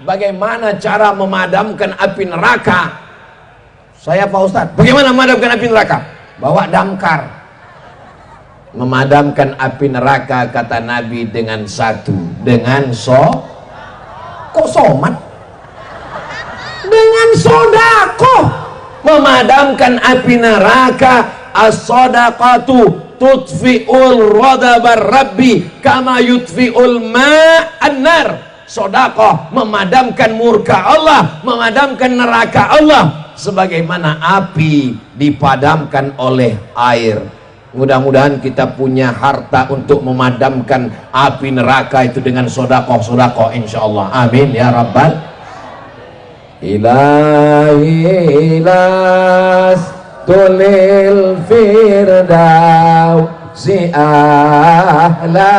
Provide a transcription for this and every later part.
Bagaimana cara memadamkan api neraka? Saya Pak Ustadz, bagaimana memadamkan api neraka? Bawa damkar. Memadamkan api neraka kata Nabi dengan satu, dengan kok somat? Dengan sodakoh. Memadamkan api neraka. As-sodaqatu tutfi'ul radabar rabbi kama yutfi'ul ma'an nar. Sodakoh memadamkan murka Allah, memadamkan neraka Allah, sebagaimana api dipadamkan oleh air. Mudah-mudahan kita punya harta untuk memadamkan api neraka itu dengan sodakoh insyaallah. Amin ya rabbal ilahi las tulil firdausi ahla.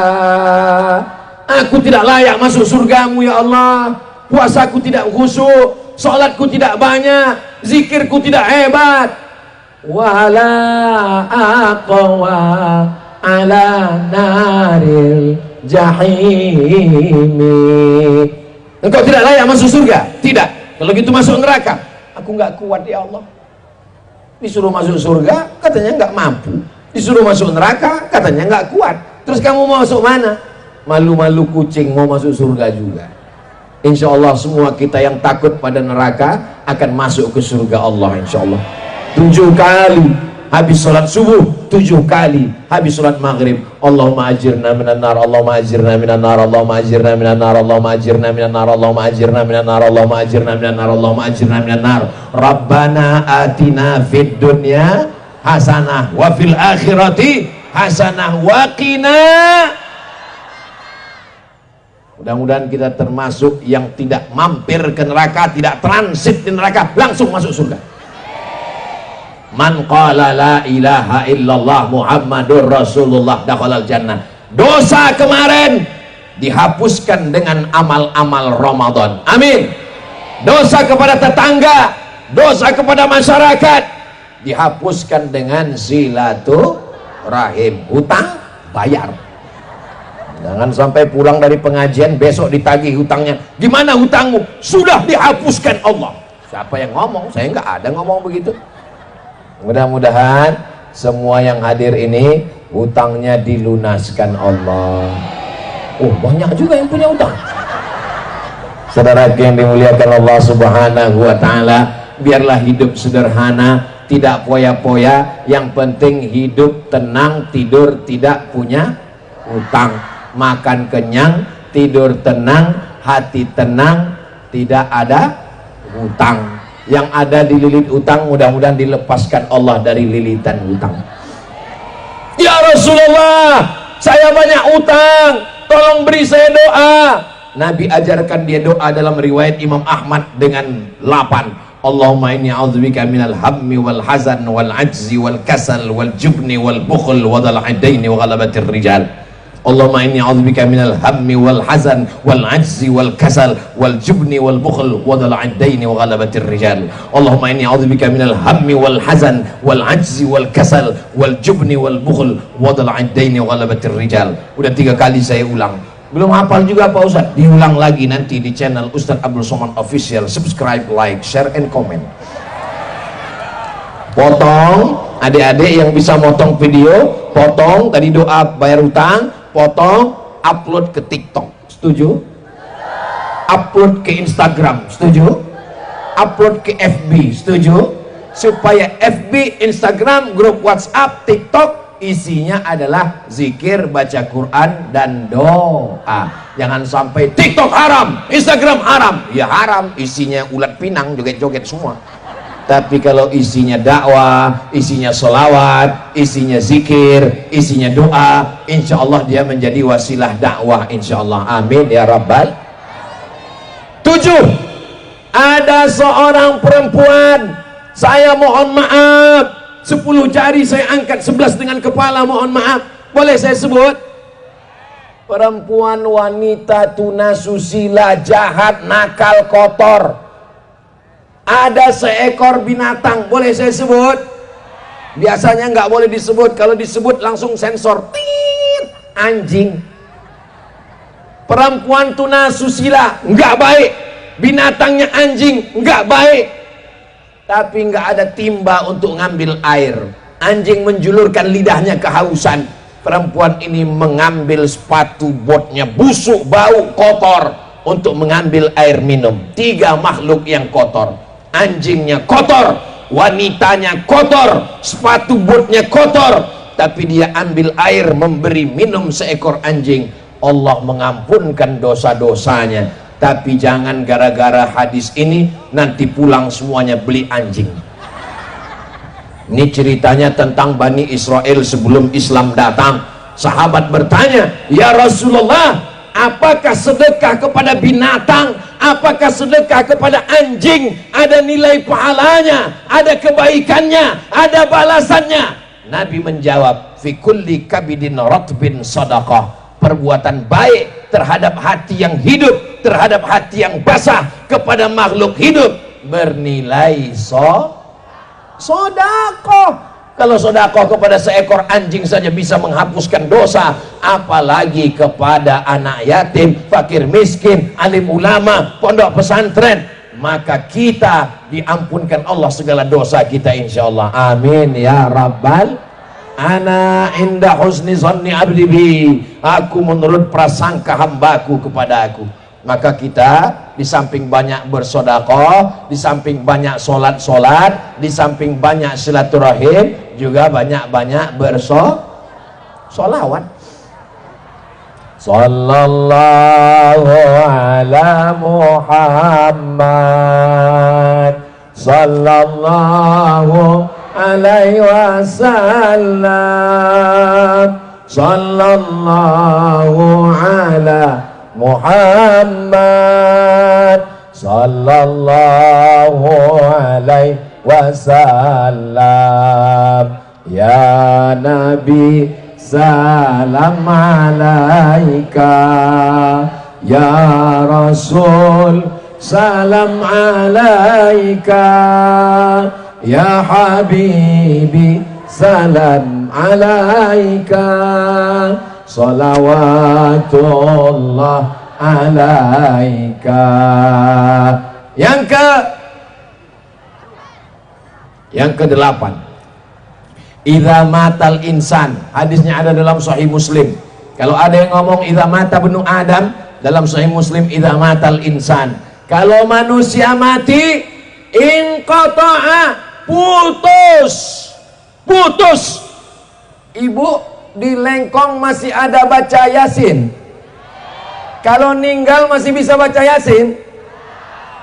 Aku tidak layak masuk surgamu ya Allah. Puasaku tidak khusyuk, salatku tidak banyak, zikirku tidak hebat. Wala aqwa ala naril jahimi. Engkau tidak layak masuk surga? Tidak. Kalau gitu masuk neraka. Aku nggak kuat ya Allah. Disuruh masuk surga katanya nggak mampu, disuruh masuk neraka katanya nggak kuat. Terus kamu mau masuk mana? Malu-malu kucing mau masuk surga juga. Insya Allah semua kita yang takut pada neraka akan masuk ke surga Allah insya Allah. 7 kali habis sholat subuh, 7 kali habis sholat maghrib. Allahumma ajirna minan nar, Allahumma ajirna minan nar, Allahumma ajirna minan nar, Allahumma ajirna minan nar, Allahumma ajirna minan nar, Allahumma ajirna minan nar, Allahumma ajirna minan nar. Rabbana atina fid dunya hasanah wa fil akhirati hasanah wa qina. Mudah-mudahan kita termasuk yang tidak mampir ke neraka, tidak transit di neraka, langsung masuk surga. Man qala la ilaha illallah Muhammadur Rasulullah dakhalal jannah. Dosa kemarin dihapuskan dengan amal-amal Ramadan. Amin. Dosa kepada tetangga, dosa kepada masyarakat dihapuskan dengan silaturahim. Hutang bayar. Jangan sampai pulang dari pengajian besok ditagih hutangnya. Gimana hutangmu? Sudah dihapuskan Allah. Siapa yang ngomong? Saya nggak ada ngomong begitu. Mudah-mudahan semua yang hadir ini hutangnya dilunaskan Allah. Oh, banyak juga yang punya hutang. Saudara yang dimuliakan Allah Subhanahu wa taala, biarlah hidup sederhana, tidak poya-poya, yang penting hidup tenang, tidur tidak punya hutang. Makan kenyang, tidur tenang, hati tenang, tidak ada hutang. Yang ada dililit hutang mudah-mudahan dilepaskan Allah dari lilitan hutang. Ya Rasulullah, saya banyak hutang, tolong beri saya doa. Nabi ajarkan dia doa dalam riwayat Imam Ahmad dengan 8. Allahumma inni a'udzubika minal hammi wal hazan wal ajzi wal kasal wal jubni wal bukhl wa dhal aidaini wa ghalabatir rijal. Allahumma inni a'udzubika minal hammi wal hazan wal ajzi wal kasal wal jubni wal bukhl wa dhal aidaini wa ghalabatir rijal. Allahumma inni a'udzubika minal hammi wal hazan wal ajzi wal kasal wal jubni wal bukhl wa dhal aidaini wa ghalabatir rijal. Udah 3 kali saya ulang. Belum hafal juga Pak Ustadz, diulang lagi nanti di channel Ustadz Abdul Somad Official. Subscribe, like, share, and comment. Potong, adik-adik yang bisa motong video, potong tadi doa bayar utang, potong, upload ke TikTok. Setuju? Upload ke Instagram. Setuju? Upload ke FB. Setuju? Supaya FB, Instagram, grup WhatsApp, TikTok isinya adalah zikir, baca Quran, dan doa. Jangan sampai TikTok haram, Instagram haram. Ya haram, isinya ulat pinang, joget-joget semua. Tapi kalau isinya dakwah, isinya sholawat, isinya zikir, isinya doa, insya Allah dia menjadi wasilah dakwah, insya Allah. Amin ya rabbal. 7. Ada seorang perempuan, saya mohon maaf, 10 jari saya angkat, 11 dengan kepala, mohon maaf. Boleh saya sebut? Perempuan, wanita, tunasusila, jahat, nakal, kotor. Ada seekor binatang, boleh saya sebut? Biasanya nggak boleh disebut, kalau disebut langsung sensor. Tit, anjing. perempuan tunasusila nggak baik, binatangnya anjing nggak baik, tapi nggak ada timba untuk ngambil air. Anjing menjulurkan lidahnya kehausan, perempuan ini mengambil sepatu botnya busuk, bau, kotor untuk mengambil air minum. 3 makhluk yang kotor, anjingnya kotor, wanitanya kotor, sepatu botnya kotor, tapi dia ambil air memberi minum seekor anjing. Allah mengampunkan dosa-dosanya. Tapi jangan gara-gara hadis ini nanti pulang semuanya beli anjing. Ini ceritanya tentang Bani Israel sebelum Islam datang. Sahabat bertanya, ya Rasulullah, apakah sedekah kepada binatang, apakah sedekah kepada anjing ada nilai pahalanya, ada kebaikannya, ada balasannya? Nabi menjawab, fi kulli kabidin ratbin sadaqah. Perbuatan baik terhadap hati yang hidup, terhadap hati yang basah, kepada makhluk hidup bernilai sodakoh. Kalau sodakoh kepada seekor anjing saja bisa menghapuskan dosa, apalagi kepada anak yatim, fakir miskin, alim ulama, pondok pesantren. Maka kita diampunkan Allah segala dosa kita insyaallah. Amin ya rabbal. Ana inda husni zanni abdi bi, aku menurut prasangka hambaku kepada aku. Maka kita di samping banyak bersedekah, di samping banyak solat, di samping banyak silaturahim, juga banyak-banyak bersolawat. Sallallahu ala Muhammad, sallallahu alaihi wasallam, sallallahu ala Muhammad, sallallahu alaihi wasallam. Ya Nabi salam alaika, ya Rasul salam alaika, ya Habibi salam alaika, salawatullah alaika. Yang ke-8, idza matal insan, hadisnya ada dalam Sahih Muslim. Kalau ada yang ngomong idza mata benu Adam, dalam Sahih Muslim idza matal insan, kalau manusia mati inqata'a, putus. Ibu di Lengkong masih ada baca Yasin? Kalau ninggal masih bisa baca Yasin?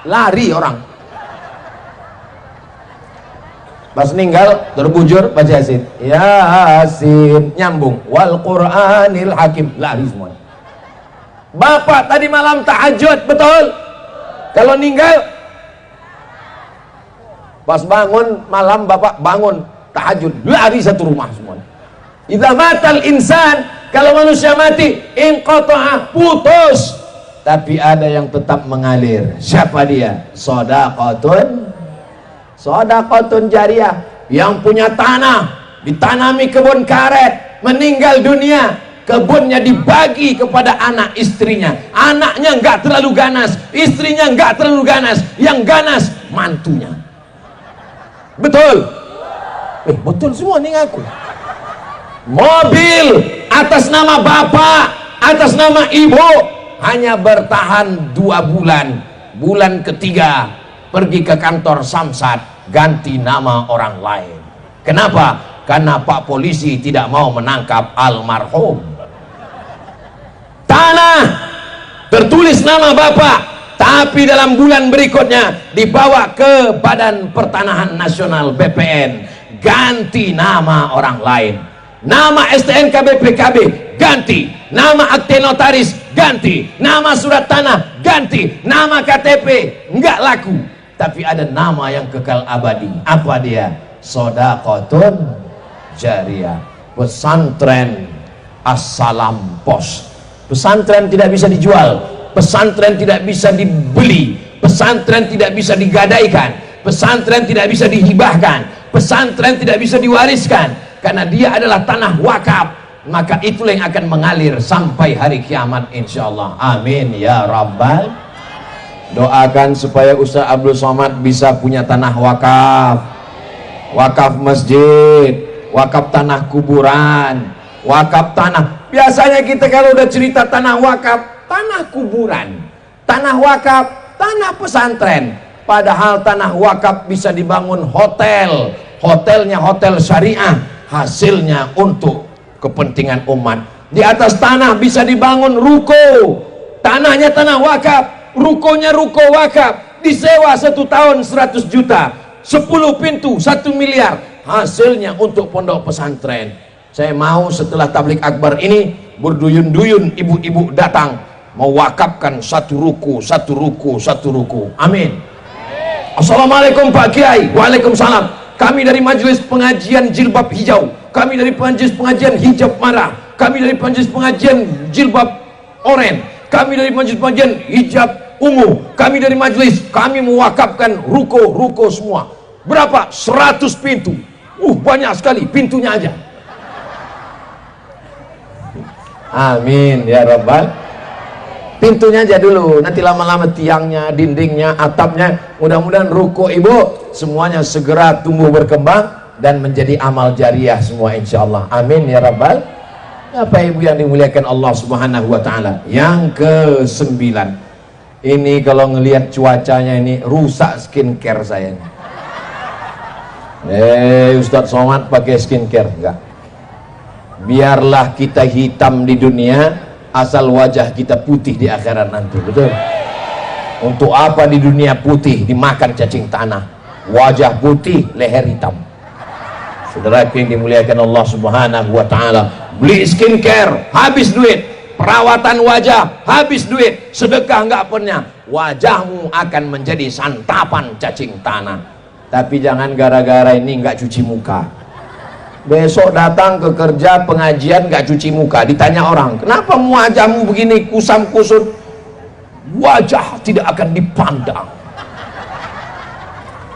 Lari orang. Pas ninggal terbujur baca Yasin. Yasin nyambung, wal Qur'anil Hakim, lari semua. Bapak tadi malam tahajud, betul? Kalau ninggal pas bangun malam, bapak bangun tahajud, lari satu rumah semua. Idza matal insan, kalau manusia mati inqata'a, putus. Tapi ada yang tetap mengalir. Siapa dia? Sodaqatun jariyah. Yang punya tanah, ditanami kebun karet, meninggal dunia, kebunnya dibagi kepada anak istrinya. Anaknya nggak terlalu ganas, istrinya nggak terlalu ganas, yang ganas mantunya. Betul? Betul semua nih ngaku. Mobil atas nama bapak, atas nama ibu, hanya bertahan 2 bulan. Bulan ketiga pergi ke kantor Samsat, ganti nama orang lain. Kenapa? Karena Pak Polisi tidak mau menangkap almarhum. Tanah tertulis nama bapak, tapi dalam bulan berikutnya dibawa ke Badan Pertanahan Nasional BPN, ganti nama orang lain. Nama STNK BPKB ganti, nama akte notaris ganti, nama surat tanah ganti, nama KTP enggak laku, tapi ada nama yang kekal abadi. Apa dia? Sodaqatun jariyah. Pesantren Assalam Pos. Pesantren tidak bisa dijual, pesantren tidak bisa dibeli, pesantren tidak bisa digadaikan, pesantren tidak bisa dihibahkan, pesantren tidak bisa diwariskan, karena dia adalah tanah wakaf. maka itulah yang akan mengalir sampai hari kiamat insyaallah. Amin ya rabbal. Doakan supaya Ustaz Abdul Somad bisa punya tanah wakaf, wakaf masjid, wakaf tanah kuburan, wakaf tanah. Biasanya kita kalau udah cerita tanah wakaf, tanah kuburan, tanah wakaf, tanah pesantren. Padahal tanah wakaf bisa dibangun hotel, hotelnya hotel syariah, hasilnya untuk kepentingan umat. Di atas tanah bisa dibangun ruko, tanahnya tanah wakaf, rukonya ruko wakaf, disewa 1 tahun 100 juta, 10 pintu 1 miliar, hasilnya untuk pondok pesantren. Saya mau setelah tablik akbar ini berduyun-duyun ibu-ibu datang mewakafkan 1 ruko, 1 ruko, 1 ruko. Amin. Assalamualaikum Pak Kiai. Waalaikumsalam. Kami dari majelis pengajian jilbab hijau, kami dari majelis pengajian hijab marah, kami dari majelis pengajian jilbab oren, kami dari majelis pengajian hijab ungu, kami dari majelis, kami mewakafkan ruko-ruko semua. Berapa? 100 pintu. Banyak sekali pintunya aja. Amin ya rabbal. Pintunya aja dulu, nanti lama-lama tiangnya, dindingnya, atapnya. Mudah-mudahan ruko ibu semuanya segera tumbuh berkembang dan menjadi amal jariah semua insyaallah. Amin ya rabbal. Bapak ibu yang dimuliakan Allah subhanahu wa ta'ala. Yang ke-9, ini kalau ngelihat cuacanya ini rusak skincare saya. Ustadz Somad pakai skincare? Enggak. Biarlah kita hitam di dunia, asal wajah kita putih di akhirat nanti. Betul? Untuk apa di dunia putih dimakan cacing tanah, wajah putih leher hitam. Saudara yang dimuliakan Allah subhanahu wa ta'ala, beli skincare habis duit, perawatan wajah habis duit, sedekah enggak pernah, wajahmu akan menjadi santapan cacing tanah. Tapi jangan gara-gara ini enggak cuci muka, besok datang ke kerja pengajian gak cuci muka, ditanya orang, kenapa wajahmu begini kusam kusut? Wajah tidak akan dipandang.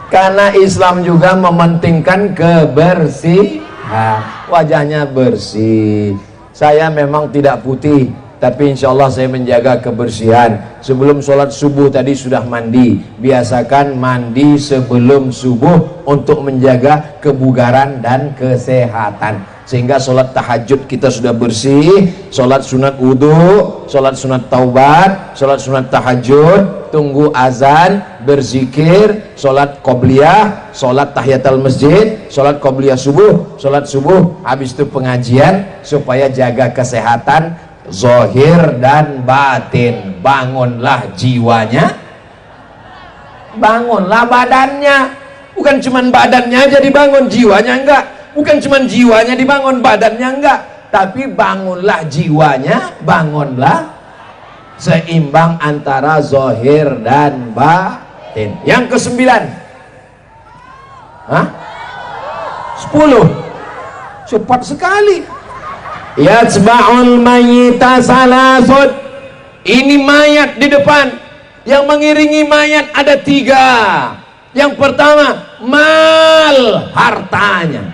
Karena Islam juga mementingkan kebersihan, wajahnya bersih. Saya memang tidak putih, tapi insya Allah saya menjaga kebersihan. Sebelum sholat subuh tadi sudah mandi. Biasakan mandi sebelum subuh untuk menjaga kebugaran dan kesehatan, sehingga sholat tahajud kita sudah bersih, sholat sunat wudhu, sholat sunat taubat, sholat sunat tahajud, tunggu azan, berzikir, sholat qobliyah, sholat tahiyatul masjid, sholat qobliyah subuh, sholat subuh, habis itu pengajian, supaya jaga kesehatan zahir dan batin. Bangunlah jiwanya, bangunlah badannya. Bukan cuman badannya aja dibangun, jiwanya enggak. Bukan cuman jiwanya dibangun, badannya enggak. Tapi bangunlah jiwanya, bangunlah seimbang antara zahir dan batin. Yang ke-9, 10, cepat sekali. Yatsba'ul mayyita salasud. Ini mayat di depan, yang mengiringi mayat ada 3. Yang pertama, mal, hartanya.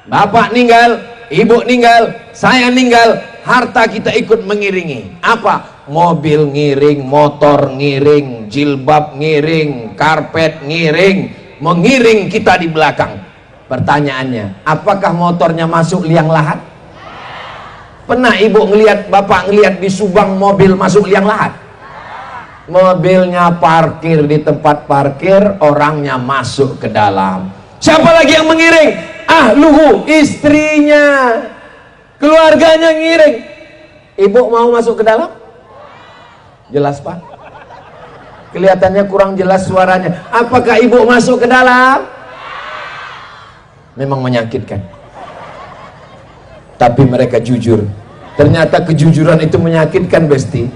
Bapak ninggal, ibu ninggal, saya ninggal, harta kita ikut mengiringi. Apa? Mobil ngiring, motor ngiring, jilbab ngiring, karpet ngiring, mengiring kita di belakang. Pertanyaannya, apakah motornya masuk liang lahat? Pernah ibu ngelihat, bapak ngelihat di Subang mobil masuk liang lahat? Mobilnya parkir di tempat parkir, orangnya masuk ke dalam. Siapa lagi yang mengiring? Ahluhu, istrinya, keluarganya ngiring. Ibu mau masuk ke dalam? Jelas Pak? Kelihatannya kurang jelas suaranya. Apakah ibu masuk ke dalam? Memang menyakitkan, tapi mereka jujur. Ternyata kejujuran itu menyakitkan, Besti.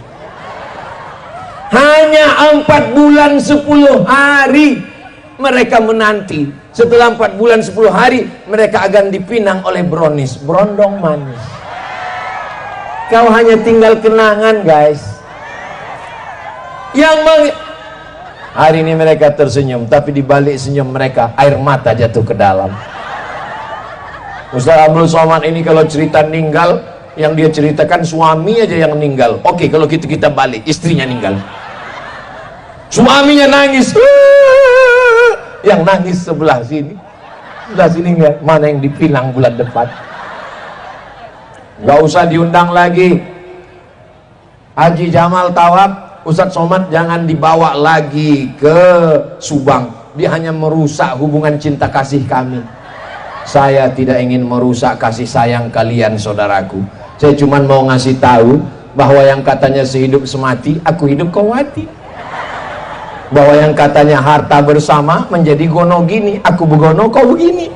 Hanya 4 bulan 10 hari mereka menanti. Setelah 4 bulan 10 hari mereka akan dipinang oleh brownies, berondong manis. Kau hanya tinggal kenangan, guys. Hari ini mereka tersenyum, tapi di balik senyum mereka air mata jatuh ke dalam. Ustaz Abdul Somad ini kalau cerita ninggal, Yang dia ceritakan suami aja yang meninggal. Oke, kalau gitu kita balik, istrinya meninggal. Suaminya nangis. Yang nangis sebelah sini. Sebelah sini enggak, mana yang dipilang bulan depan. Nggak usah diundang lagi. Haji Jamal tawaf, Ustadz Somad jangan dibawa lagi ke Subang. Dia hanya merusak hubungan cinta kasih kami. Saya tidak ingin merusak kasih sayang kalian, saudaraku. Saya cuma mau ngasih tahu bahwa yang katanya sehidup semati, aku hidup kau mati. Bahwa yang katanya harta bersama menjadi gono gini, aku begono kau begini.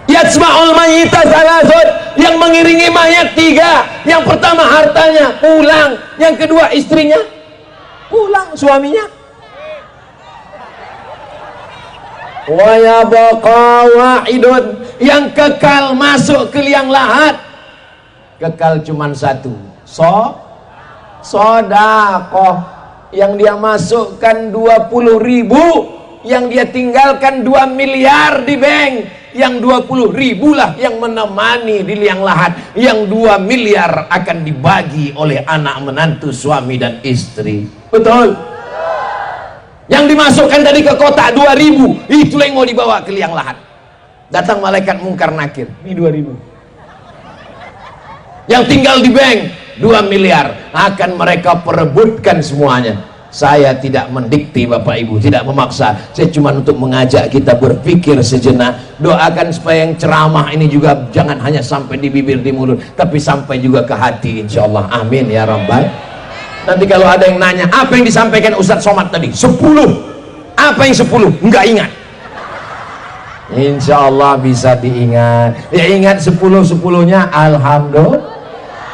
Yatsma'ul mayyita salasun, yang mengiringi mayat 3. Yang pertama hartanya pulang, yang kedua istrinya pulang, suaminya. Wa yabqa wahidun, yang kekal masuk ke liang lahat, kekal cuman satu, sodakoh. Yang dia masukkan 20.000, yang dia tinggalkan 2 miliar di bank. Yang 20.000 lah yang menemani di liang lahat. Yang 2 miliar akan dibagi oleh anak menantu, suami dan istri. Betul? Yang dimasukkan tadi ke kotak 2.000, itulah yang mau dibawa ke liang lahat. Datang malaikat mungkar nakir, ini 2.000. Yang tinggal di bank 2 miliar akan mereka perebutkan semuanya. Saya tidak mendikti Bapak Ibu, tidak memaksa. Saya cuma untuk mengajak kita berpikir sejenak. Doakan supaya yang ceramah ini juga jangan hanya sampai di bibir, di mulut, tapi sampai juga ke hati, insya Allah. Amin ya Rabbal. Nanti kalau ada yang nanya, apa yang disampaikan Ustadz Somad tadi? 10. Apa yang 10? Enggak ingat. Insya Allah bisa diingat. Ya ingat 10-10-nya, alhamdulillah.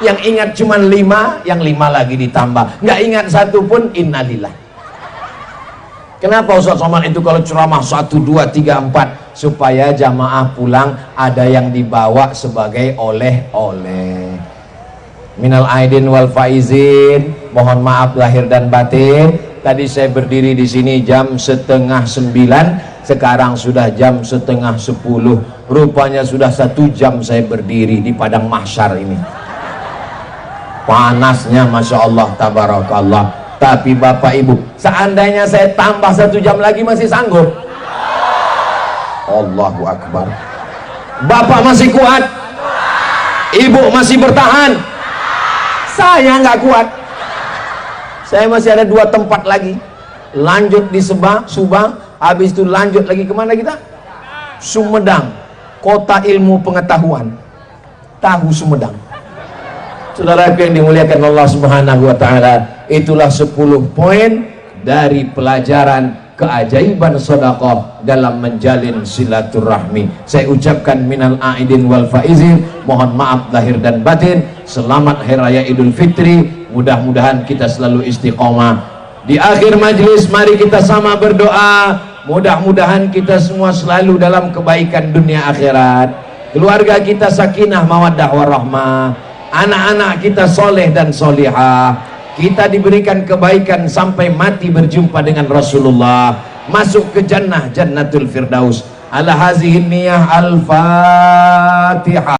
Yang ingat cuma 5, yang 5 lagi ditambah. Nggak ingat satu pun, innalillah. Kenapa Ustadz Somad itu kalau ceramah 1, 2, 3, 4, supaya jamaah pulang ada yang dibawa sebagai oleh-oleh. Minal aidin wal faizin, mohon maaf lahir dan batin. Tadi saya berdiri di sini jam 8:30, sekarang sudah jam 9:30. Rupanya sudah 1 jam saya berdiri di padang mahsyar ini. Panasnya Masya Allah, tabarakallah. Tapi Bapak Ibu, seandainya saya tambah 1 jam lagi masih sanggup? Allahu Akbar. Bapak masih kuat? Ibu masih bertahan? Saya nggak kuat. Saya masih ada 2 tempat lagi. Lanjut di Subang, habis itu lanjut lagi kemana kita? Sumedang, kota ilmu pengetahuan. Tahu Sumedang. Saudara yang dimuliakan Allah Subhanahu wa Ta'ala, itulah 10 poin dari pelajaran keajaiban sedekah dalam menjalin silaturahmi. Saya ucapkan minal aidin wal faizin, mohon maaf lahir dan batin. Selamat Hari Raya Idul Fitri. Mudah-mudahan kita selalu istiqomah. Di akhir majelis mari kita sama berdoa, mudah-mudahan kita semua selalu dalam kebaikan dunia akhirat. Keluarga kita sakinah mawaddah warahmah. Anak-anak kita soleh dan solihah, kita diberikan kebaikan sampai mati berjumpa dengan Rasulullah, masuk ke jannah, jannatul firdaus. Ala hazihin niyah, al-fatihah.